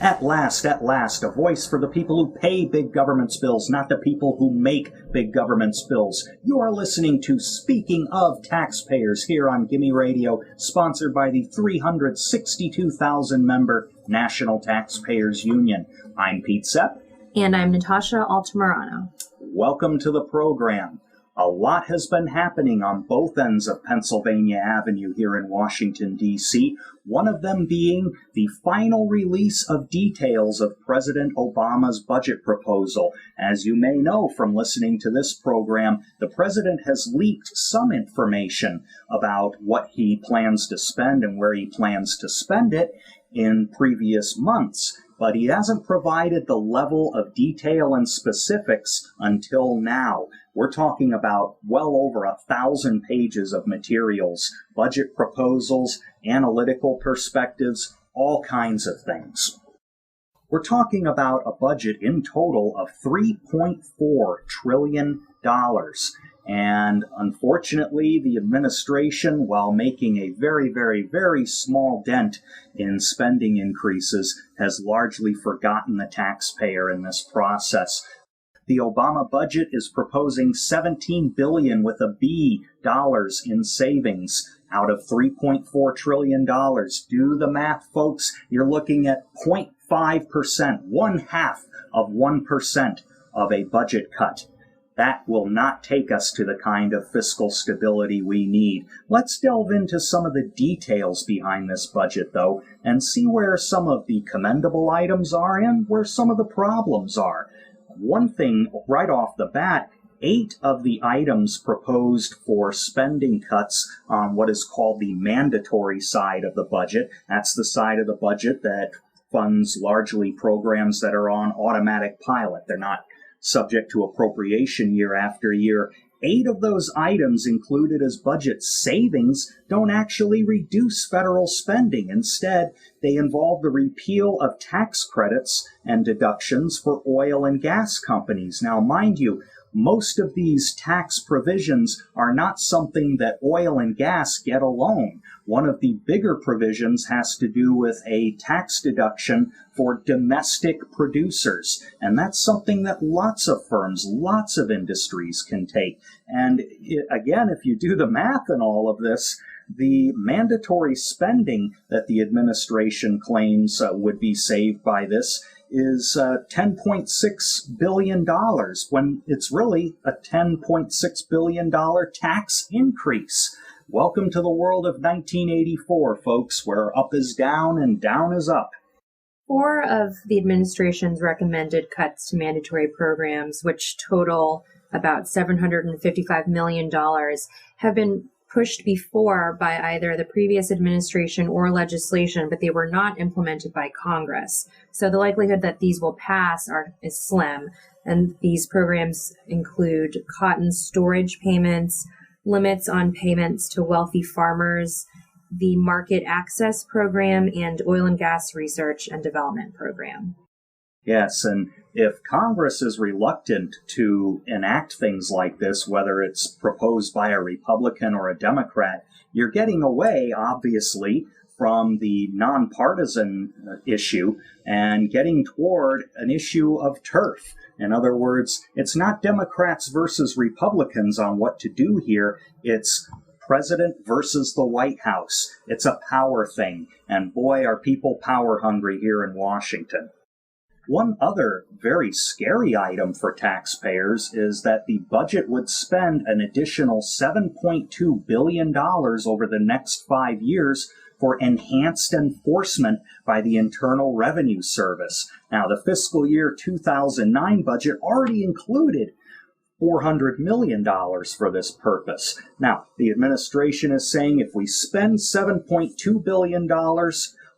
At last, a voice for the people who pay big government's bills, not the people who make big government's bills. You are listening to Speaking of Taxpayers here on Gimme Radio, sponsored by the 362,000-member National Taxpayers Union. I'm Pete Sepp. And I'm Natasha Altamirano. Welcome to the program. A lot has been happening on both ends of Pennsylvania Avenue here in Washington, D.C., one of them being the final release of details of President Obama's budget proposal. As you may know from listening to this program, the president has leaked some information about what he plans to spend and where he plans to spend it in previous months, but he hasn't provided the level of detail and specifics until now. We're talking about well over 1,000 pages of materials, budget proposals, analytical perspectives, all kinds of things. We're talking about a budget in total of $3.4 trillion. And unfortunately, the administration, while making a very, very, very small dent in spending increases, has largely forgotten the taxpayer in this process. The Obama budget is proposing $17 billion with a B dollars in savings out of $3.4 trillion. Do the math, folks. You're looking at 0.5%, 0.5% of a budget cut. That will not take us to the kind of fiscal stability we need. Let's delve into some of the details behind this budget, though, and see where some of the commendable items are and where some of the problems are. One thing right off the bat, 8 of the items proposed for spending cuts on what is called the mandatory side of the budget. That's the side of the budget that funds largely programs that are on automatic pilot. They're not subject to appropriation year after year. 8 of those items included as budget savings don't actually reduce federal spending. Instead, they involve the repeal of tax credits and deductions for oil and gas companies. Now, mind you, most of these tax provisions are not something that oil and gas get alone. One of the bigger provisions has to do with a tax deduction for domestic producers. And that's something that lots of firms, lots of industries can take. And again, if you do the math in all of this, the mandatory spending that the administration claims would be saved by this is $10.6 billion, when it's really a $10.6 billion tax increase. Welcome to the world of 1984, folks, where up is down and down is up. 4 of the administration's recommended cuts to mandatory programs, which total about $755 million, have been pushed before by either the previous administration or legislation, but they were not implemented by Congress. So the likelihood that these will pass is slim. And these programs include cotton storage payments, limits on payments to wealthy farmers, the Market Access Program, and Oil and Gas Research and Development Program. Yes, and if Congress is reluctant to enact things like this, whether it's proposed by a Republican or a Democrat, you're getting away, obviously, from the nonpartisan issue and getting toward an issue of turf. In other words, it's not Democrats versus Republicans on what to do here. It's President versus the White House. It's a power thing. And boy, are people power hungry here in Washington. One other very scary item for taxpayers is that the budget would spend an additional $7.2 billion over the next 5 years for enhanced enforcement by the Internal Revenue Service. Now, the fiscal year 2009 budget already included $400 million for this purpose. Now, the administration is saying if we spend $7.2 billion,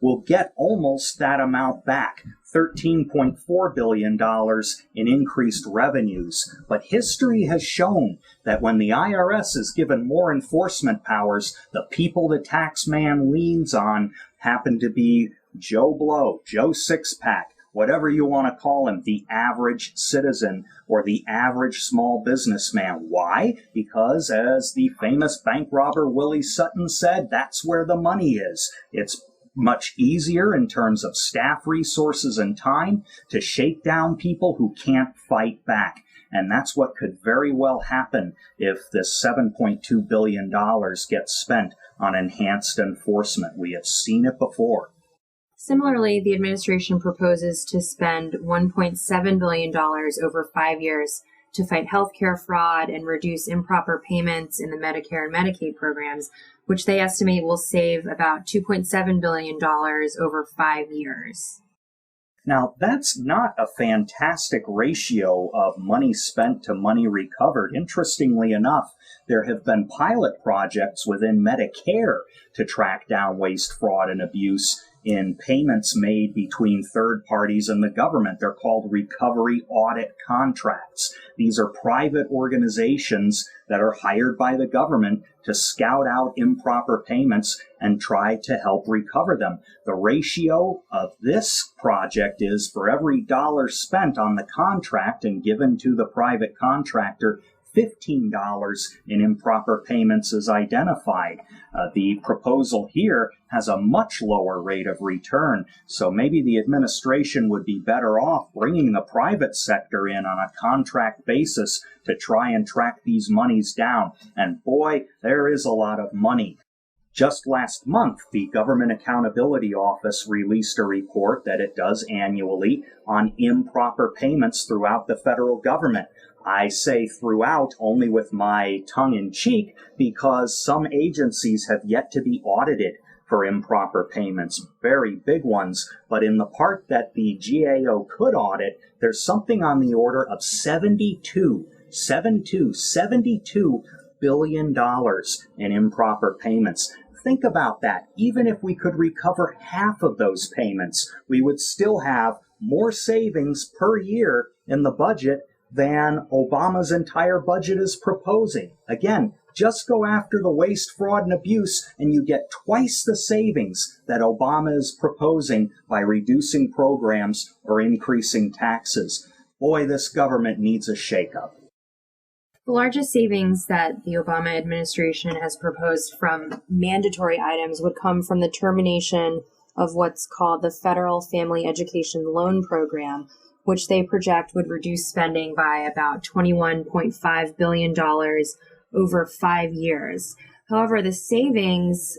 we'll get almost that amount back. $13.4 billion in increased revenues. But history has shown that when the IRS is given more enforcement powers, the people the tax man leans on happen to be Joe Blow, Joe Sixpack, whatever you want to call him, the average citizen or the average small businessman. Why? Because, as the famous bank robber Willie Sutton said, that's where the money is. It's much easier in terms of staff resources and time to shake down people who can't fight back. And that's what could very well happen if this $7.2 billion gets spent on enhanced enforcement. We have seen it before. Similarly, the administration proposes to spend $1.7 billion over 5 years to fight healthcare fraud and reduce improper payments in the Medicare and Medicaid programs, which they estimate will save about $2.7 billion over 5 years. Now, that's not a fantastic ratio of money spent to money recovered. Interestingly enough, there have been pilot projects within Medicare to track down waste, fraud, and abuse in payments made between third parties and the government. They're called recovery audit contracts. These are private organizations that are hired by the government to scout out improper payments and try to help recover them. The ratio of this project is for every dollar spent on the contract and given to the private contractor, $15 in improper payments is identified. The proposal here has a much lower rate of return, so maybe the administration would be better off bringing the private sector in on a contract basis to try and track these monies down. And boy, there is a lot of money. Just last month, the Government Accountability Office released a report that it does annually on improper payments throughout the federal government. I say throughout only with my tongue in cheek because some agencies have yet to be audited for improper payments, very big ones. But in the part that the GAO could audit, there's something on the order of $72 billion in improper payments. Think about that. Even if we could recover half of those payments, we would still have more savings per year in the budget than Obama's entire budget is proposing. Again, just go after the waste, fraud, and abuse, and you get twice the savings that Obama is proposing by reducing programs or increasing taxes. Boy, this government needs a shakeup. The largest savings that the Obama administration has proposed from mandatory items would come from the termination of what's called the Federal Family Education Loan Program, which they project would reduce spending by about $21.5 billion over 5 years. However, the savings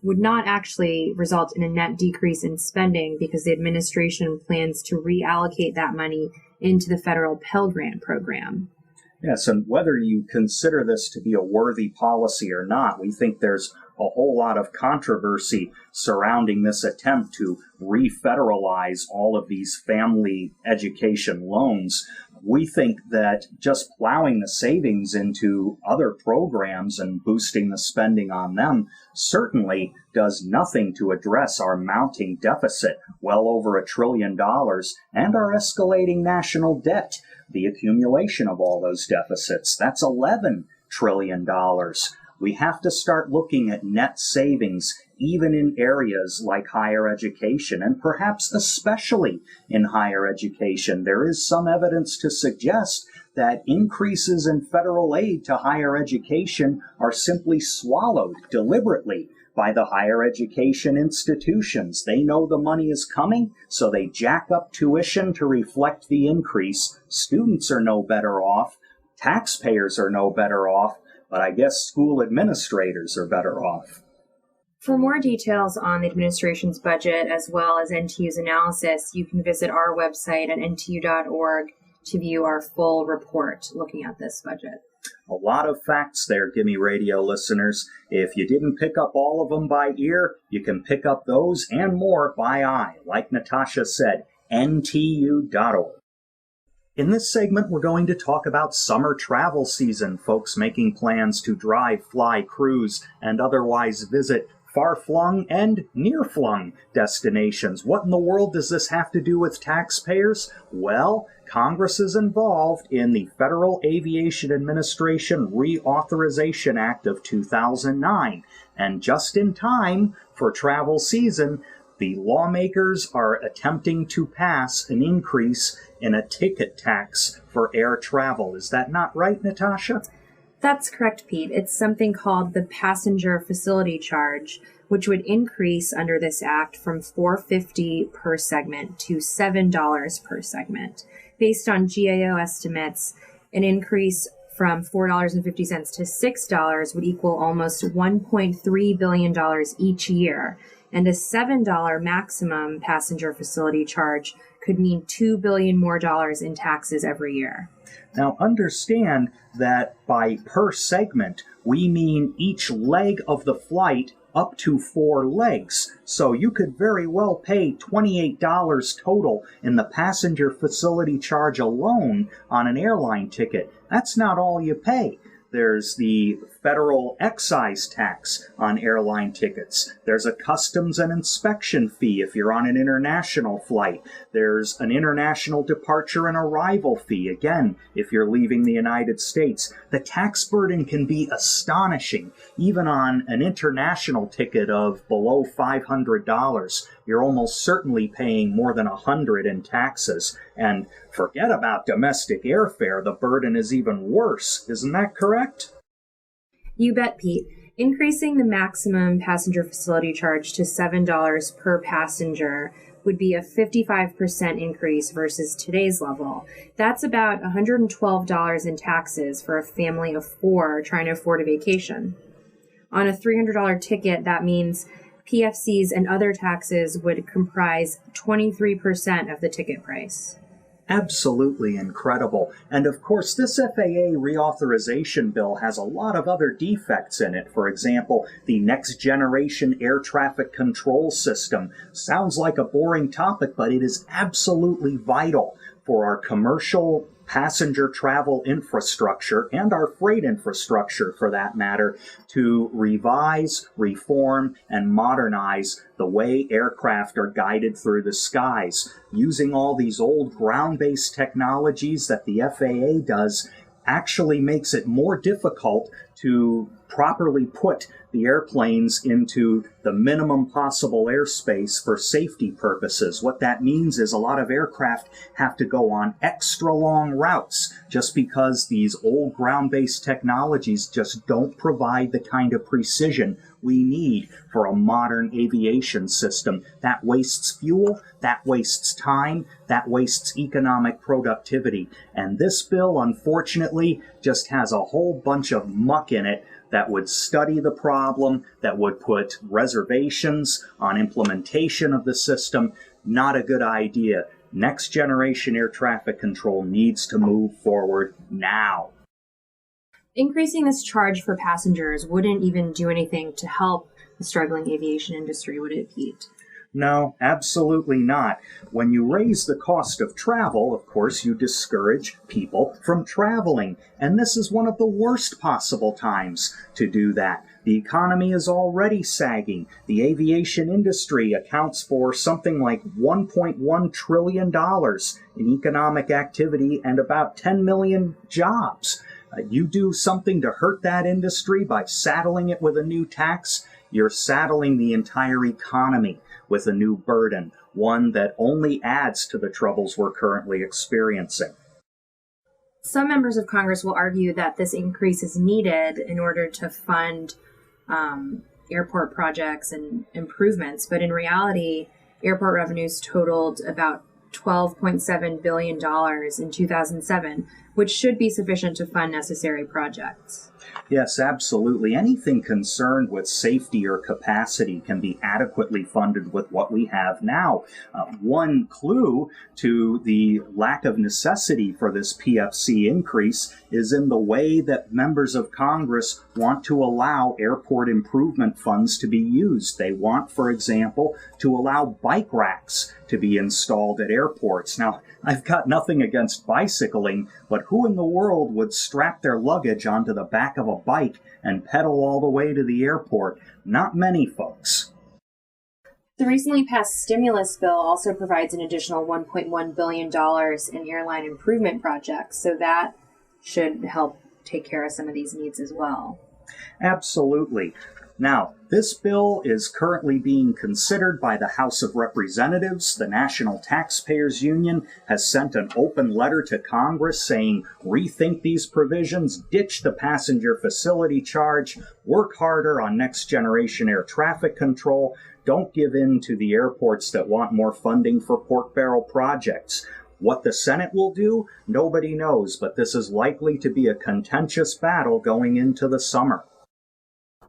would not actually result in a net decrease in spending because the administration plans to reallocate that money into the federal Pell Grant program. Yes, and whether you consider this to be a worthy policy or not, we think there's a whole lot of controversy surrounding this attempt to refederalize all of these family education loans. We think that just plowing the savings into other programs and boosting the spending on them certainly does nothing to address our mounting deficit, well over $1 trillion, and our escalating national debt. The accumulation of all those deficits, that's $11 trillion. We have to start looking at net savings even in areas like higher education, and perhaps especially in higher education. There is some evidence to suggest that increases in federal aid to higher education are simply swallowed deliberately by the higher education institutions. They know the money is coming, so they jack up tuition to reflect the increase. Students are no better off. Taxpayers are no better off. But I guess school administrators are better off. For more details on the administration's budget, as well as NTU's analysis, you can visit our website at ntu.org to view our full report looking at this budget. A lot of facts there, Gimme Radio listeners. If you didn't pick up all of them by ear, you can pick up those and more by eye. Like Natasha said, ntu.org. In this segment, we're going to talk about summer travel season, folks making plans to drive, fly, cruise, and otherwise visit far-flung and near-flung destinations. What in the world does this have to do with taxpayers? Well, Congress is involved in the Federal Aviation Administration Reauthorization Act of 2009. And just in time for travel season, the lawmakers are attempting to pass an increase in a ticket tax for air travel. Is that not right, Natasha? That's correct, Pete. It's something called the passenger facility charge, which would increase under this act from $4.50 per segment to $7 per segment. Based on GAO estimates, an increase from $4.50 to $6 would equal almost $1.3 billion each year, and a $7 maximum passenger facility charge could mean $2 billion more in taxes every year. Now understand that by per segment, we mean each leg of the flight up to 4 legs. So you could very well pay $28 total in the passenger facility charge alone on an airline ticket. That's not all you pay. There's the federal excise tax on airline tickets. There's a customs and inspection fee if you're on an international flight. There's an international departure and arrival fee, again, if you're leaving the United States. The tax burden can be astonishing. Even on an international ticket of below $500, you're almost certainly paying more than $100 in taxes. And forget about domestic airfare, the burden is even worse. Isn't that correct? You bet, Pete. Increasing the maximum passenger facility charge to $7 per passenger would be a 55% increase versus today's level. That's about $112 in taxes for a family of 4 trying to afford a vacation. On a $300 ticket, that means PFCs and other taxes would comprise 23% of the ticket price. Absolutely incredible. And of course, this FAA reauthorization bill has a lot of other defects in it. For example, the next generation air traffic control system sounds like a boring topic, but it is absolutely vital for our commercial passenger travel infrastructure and our freight infrastructure, for that matter, to revise, reform, and modernize the way aircraft are guided through the skies. Using all these old ground-based technologies that the FAA does actually makes it more difficult to properly put the airplanes into the minimum possible airspace for safety purposes. What that means is a lot of aircraft have to go on extra long routes just because these old ground-based technologies just don't provide the kind of precision we need for a modern aviation system. That wastes fuel, that wastes time, that wastes economic productivity. And this bill, unfortunately, just has a whole bunch of muck in it that would study the problem, that would put reservations on implementation of the system. Not a good idea. Next generation air traffic control needs to move forward now. Increasing this charge for passengers wouldn't even do anything to help the struggling aviation industry, would it, Pete? No, absolutely not. When you raise the cost of travel, of course, you discourage people from traveling. And this is one of the worst possible times to do that. The economy is already sagging. The aviation industry accounts for something like $1.1 trillion in economic activity and about 10 million jobs. You do something to hurt that industry by saddling it with a new tax, you're saddling the entire economy with a new burden, one that only adds to the troubles we're currently experiencing. Some members of Congress will argue that this increase is needed in order to fund airport projects and improvements, but in reality, airport revenues totaled about $12.7 billion in 2007, which should be sufficient to fund necessary projects. Yes, absolutely. Anything concerned with safety or capacity can be adequately funded with what we have now. One clue to the lack of necessity for this PFC increase is in the way that members of Congress want to allow airport improvement funds to be used. They want, for example, to allow bike racks to be installed at airports. Now, I've got nothing against bicycling, but who in the world would strap their luggage onto the back of a bike and pedal all the way to the airport? Not many folks. The recently passed stimulus bill also provides an additional $1.1 billion in airline improvement projects, so that should help take care of some of these needs as well. Absolutely. Now, This bill is currently being considered by the House of Representatives. The National Taxpayers Union has sent an open letter to Congress saying, rethink these provisions, ditch the passenger facility charge, work harder on next generation air traffic control, don't give in to the airports that want more funding for pork barrel projects. What the Senate will do, nobody knows, but this is likely to be a contentious battle going into the summer.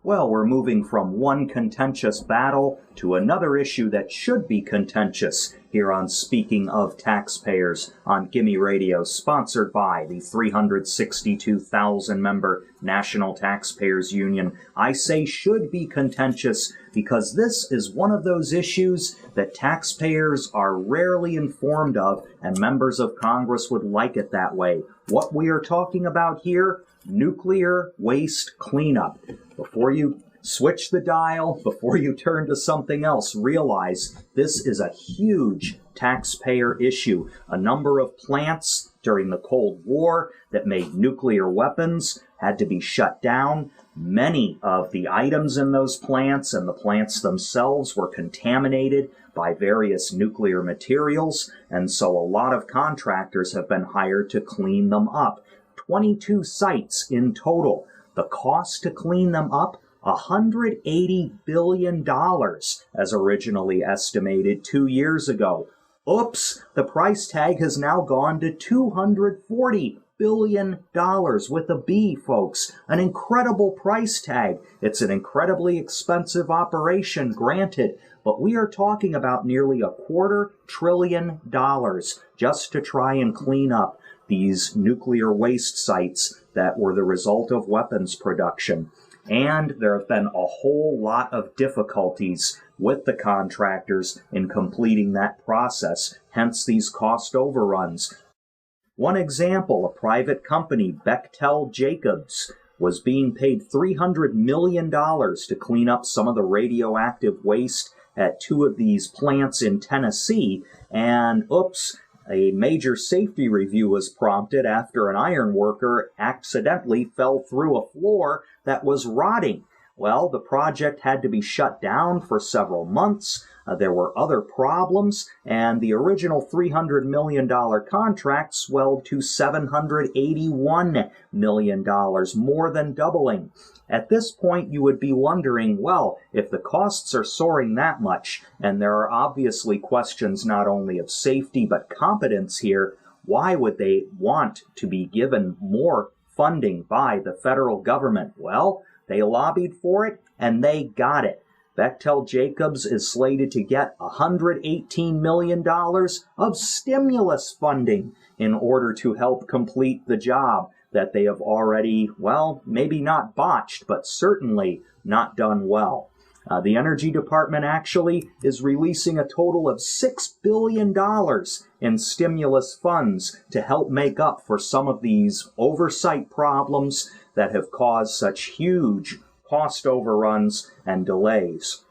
Well, we're moving from one contentious battle to another issue that should be contentious here on Speaking of Taxpayers on Gimme Radio, sponsored by the 362,000-member National Taxpayers Union. I say should be contentious because this is one of those issues that taxpayers are rarely informed of, and members of Congress would like it that way. What we are talking about here, nuclear waste cleanup. Before you switch the dial, before you turn to something else, realize this is a huge taxpayer issue. A number of plants during the Cold War that made nuclear weapons had to be shut down. Many of the items in those plants and the plants themselves were contaminated by various nuclear materials, and so a lot of contractors have been hired to clean them up. 22 sites in total. The cost to clean them up, $180 billion, as originally estimated 2 years ago. Oops, the price tag has now gone to $240 billion with a B, folks. An incredible price tag. It's an incredibly expensive operation, granted, but we are talking about nearly $250 billion just to try and clean up these nuclear waste sites that were the result of weapons production. And there have been a whole lot of difficulties with the contractors in completing that process, hence these cost overruns. One example, a private company, Bechtel Jacobs, was being paid $300 million to clean up some of the radioactive waste at two of these plants in Tennessee, and oops, a major safety review was prompted after an iron worker accidentally fell through a floor that was rotting. Well, the project had to be shut down for several months. There were other problems, and the original $300 million contract swelled to $781 million, more than doubling. At this point, you would be wondering, well, if the costs are soaring that much, and there are obviously questions not only of safety but competence here, why would they want to be given more funding by the federal government? Well, they lobbied for it, and they got it. Bechtel Jacobs is slated to get $118 million of stimulus funding in order to help complete the job that they have already, well, maybe not botched, but certainly not done well. The Energy Department actually is releasing a total of $6 billion in stimulus funds to help make up for some of these oversight problems that have caused such huge cost overruns and delays.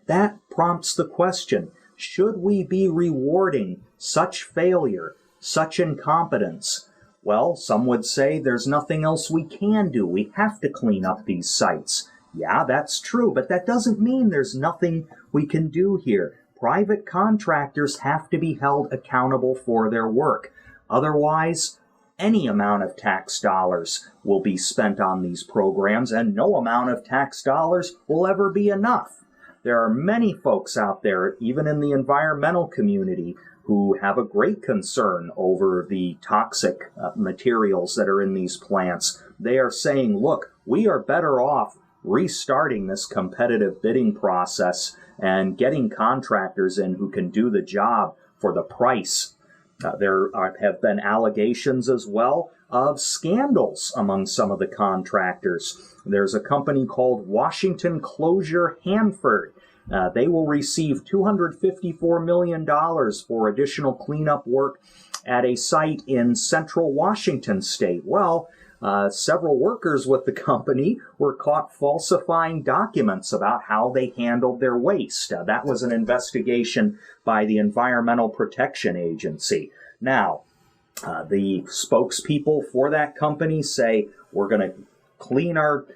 That prompts the question, should we be rewarding such failure, such incompetence? Well, some would say there's nothing else we can do. We have to clean up these sites. Yeah, that's true, but that doesn't mean there's nothing we can do here. Private contractors have to be held accountable for their work. Otherwise, any amount of tax dollars will be spent on these programs, and no amount of tax dollars will ever be enough. There are many folks out there, even in the environmental community, who have a great concern over the toxic materials that are in these plants. They are saying, look, we are better off restarting this competitive bidding process and getting contractors in who can do the job for the price. There have been allegations as well of scandals among some of the contractors. There's a company called Washington Closure Hanford. They will receive $254 million for additional cleanup work at a site in central Washington state. Well, several workers with the company were caught falsifying documents about how they handled their waste. That was an investigation by the Environmental Protection Agency. Now, the spokespeople for that company say, we're going to clean our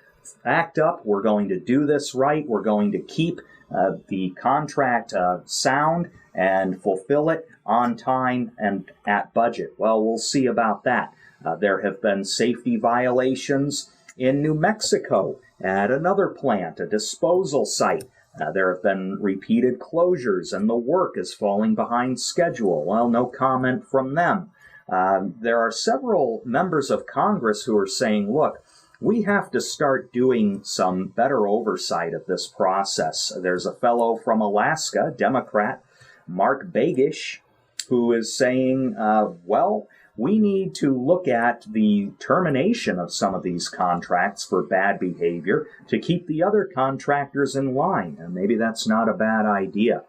act up. We're going to do this right. We're going to keep the contract sound and fulfill it on time and at budget. Well, we'll see about that. There have been safety violations in New Mexico at another plant, a disposal site. There have been repeated closures, and the work is falling behind schedule. Well, no comment from them. There are several members of Congress who are saying, look, we have to start doing some better oversight of this process. There's a fellow from Alaska, Democrat, Mark Bagish, who is saying, well, we need to look at the termination of some of these contracts for bad behavior to keep the other contractors in line. And maybe that's not a bad idea.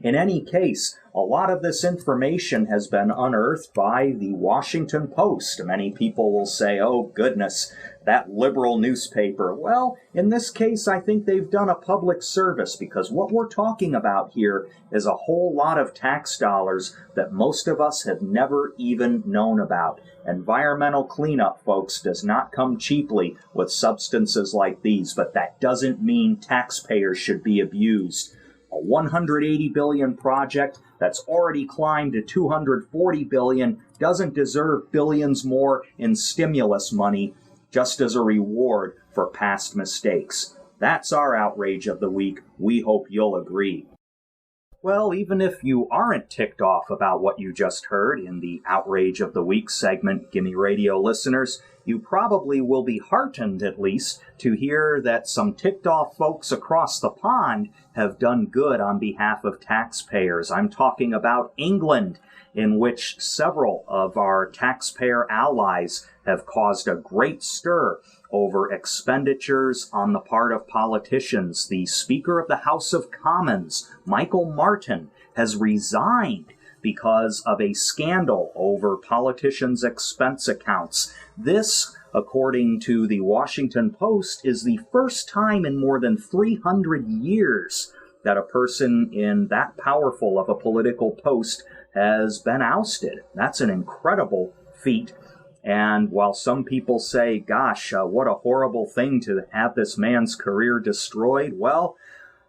In any case, a lot of this information has been unearthed by the Washington Post. Many people will say, oh, goodness, that liberal newspaper. Well, in this case, I think they've done a public service, because what we're talking about here is a whole lot of tax dollars that most of us have never even known about. Environmental cleanup, folks, does not come cheaply with substances like these, but that doesn't mean taxpayers should be abused. A $180 billion project that's already climbed to $240 billion doesn't deserve billions more in stimulus money just as a reward for past mistakes. That's our outrage of the week. We hope you'll agree. Well, even if you aren't ticked off about what you just heard in the Outrage of the Week segment, Gimme Radio listeners, you probably will be heartened, at least, to hear that some ticked-off folks across the pond have done good on behalf of taxpayers. I'm talking about England, in which several of our taxpayer allies have caused a great stir over expenditures on the part of politicians. The Speaker of the House of Commons, Michael Martin, has resigned because of a scandal over politicians' expense accounts. This, according to the Washington Post, is the first time in more than 300 years that a person in that powerful of a political post has been ousted. That's an incredible feat. And while some people say, gosh, what a horrible thing to have this man's career destroyed, well,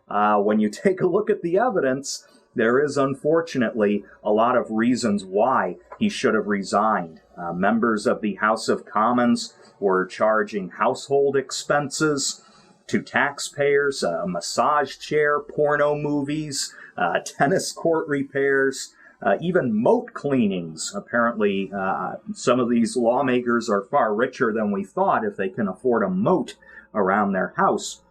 when you take a look at the evidence, there is unfortunately a lot of reasons why he should have resigned. Members of the House of Commons were charging household expenses to taxpayers, a massage chair, porno movies, tennis court repairs, even moat cleanings. Apparently, some of these lawmakers are far richer than we thought if they can afford a moat around their house.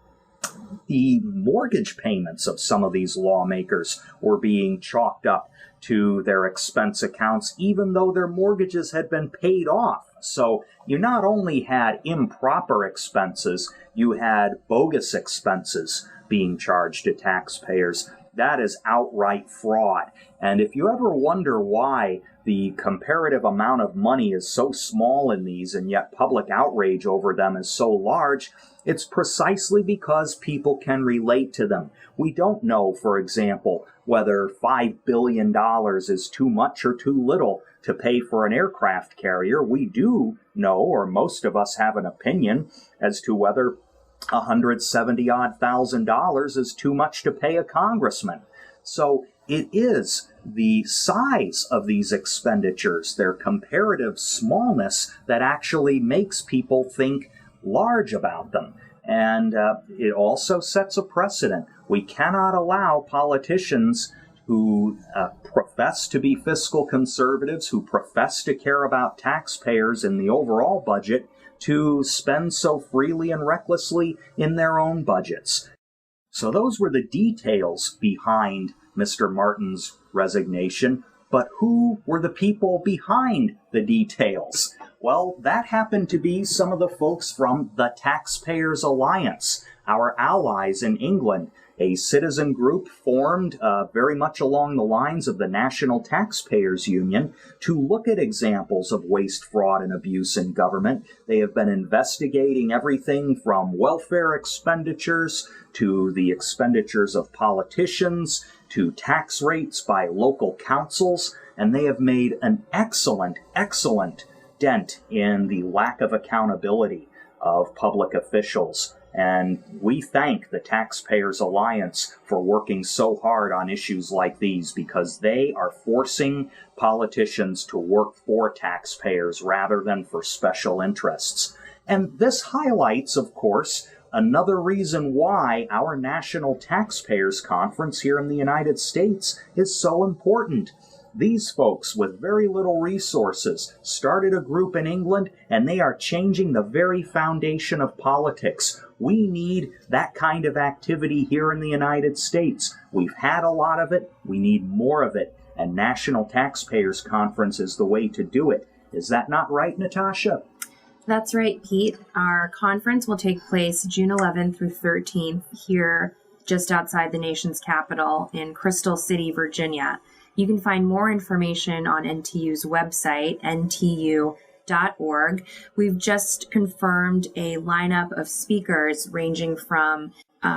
The mortgage payments of some of these lawmakers were being chalked up to their expense accounts, even though their mortgages had been paid off. So you not only had improper expenses, you had bogus expenses being charged to taxpayers. That is outright fraud. And if you ever wonder why the comparative amount of money is so small in these and yet public outrage over them is so large, it's precisely because people can relate to them. We don't know, for example, whether $5 billion is too much or too little to pay for an aircraft carrier. We do know, or most of us have an opinion, as to whether $170,000 is too much to pay a congressman. So it is the size of these expenditures, their comparative smallness, that actually makes people think large about them. And it also sets a precedent. We cannot allow politicians who profess to be fiscal conservatives, who profess to care about taxpayers in the overall budget, to spend so freely and recklessly in their own budgets. So those were the details behind Mr. Martin's resignation. But who were the people behind the details? Well, that happened to be some of the folks from the Taxpayers Alliance, our allies in England, a citizen group formed very much along the lines of the National Taxpayers Union to look at examples of waste, fraud, and abuse in government. They have been investigating everything from welfare expenditures to the expenditures of politicians to tax rates by local councils, and they have made an excellent dent in the lack of accountability of public officials. And we thank the Taxpayers Alliance for working so hard on issues like these, because they are forcing politicians to work for taxpayers rather than for special interests. And this highlights, of course, another reason why our National Taxpayers Conference here in the United States is so important. These folks with very little resources started a group in England, and they are changing the very foundation of politics. We need that kind of activity here in the United States. We've had a lot of it. We need more of it. And National Taxpayers Conference is the way to do it. Is that not right, Natasha? That's right, Pete. Our conference will take place June 11th through 13th here just outside the nation's capital in Crystal City, Virginia. You can find more information on NTU's website, ntu.org. We've just confirmed a lineup of speakers ranging from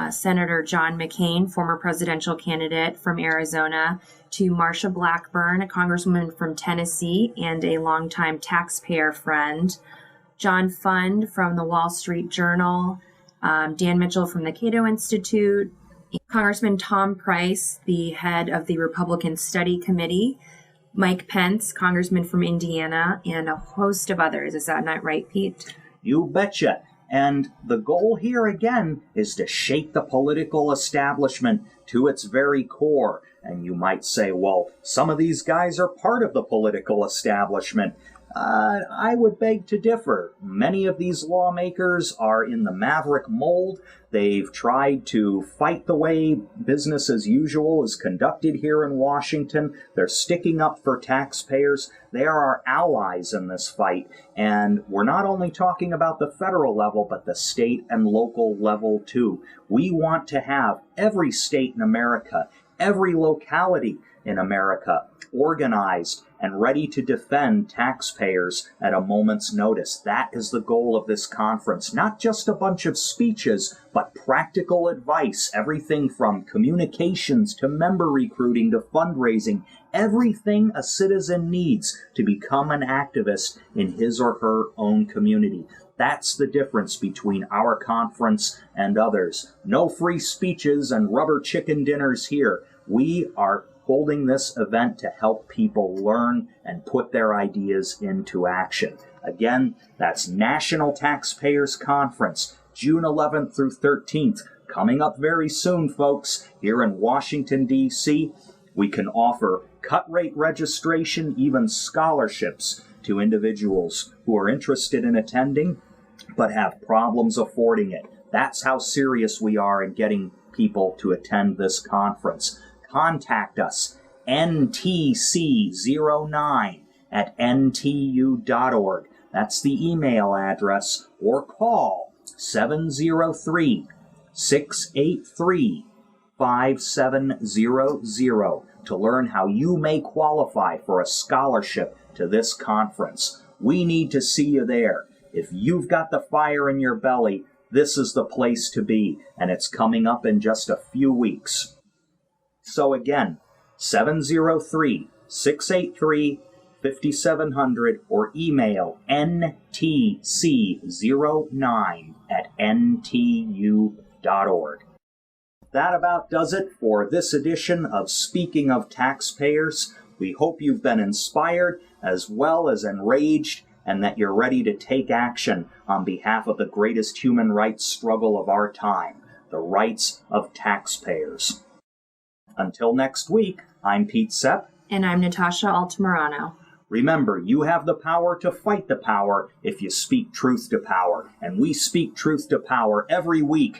Senator John McCain, former presidential candidate from Arizona, to Marsha Blackburn, a congresswoman from Tennessee and a longtime taxpayer friend, John Fund from the Wall Street Journal, Dan Mitchell from the Cato Institute, Congressman Tom Price, the head of the Republican Study Committee, Mike Pence, congressman from Indiana, and a host of others. Is that not right, Pete? You betcha. And the goal here, again, is to shake the political establishment to its very core. And you might say, well, some of these guys are part of the political establishment. I would beg to differ. Many of these lawmakers are in the maverick mold. They've tried to fight the way business as usual is conducted here in Washington. They're sticking up for taxpayers. They are our allies in this fight. And we're not only talking about the federal level, but the state and local level too. We want to have every state in America, every locality in America organized and ready to defend taxpayers at a moment's notice. That is the goal of this conference. Not just a bunch of speeches, but practical advice, everything from communications to member recruiting to fundraising, everything a citizen needs to become an activist in his or her own community. That's the difference between our conference and others. No free speeches and rubber chicken dinners here. We are holding this event to help people learn and put their ideas into action. Again, that's National Taxpayers Conference, June 11th through 13th, coming up very soon, folks, here in Washington, D.C. We can offer cut-rate registration, even scholarships to individuals who are interested in attending but have problems affording it. That's how serious we are in getting people to attend this conference. Contact us, ntc09@ntu.org. That's the email address, or call 703-683-5700 to learn how you may qualify for a scholarship to this conference. We need to see you there. If you've got the fire in your belly, this is the place to be, and it's coming up in just a few weeks. So again, 703-683-5700 or email ntc09@ntu.org. That about does it for this edition of Speaking of Taxpayers. We hope you've been inspired as well as enraged, and that you're ready to take action on behalf of the greatest human rights struggle of our time, the rights of taxpayers. Until next week, I'm Pete Sepp. And I'm Natasha Altamirano. Remember, you have the power to fight the power if you speak truth to power. And we speak truth to power every week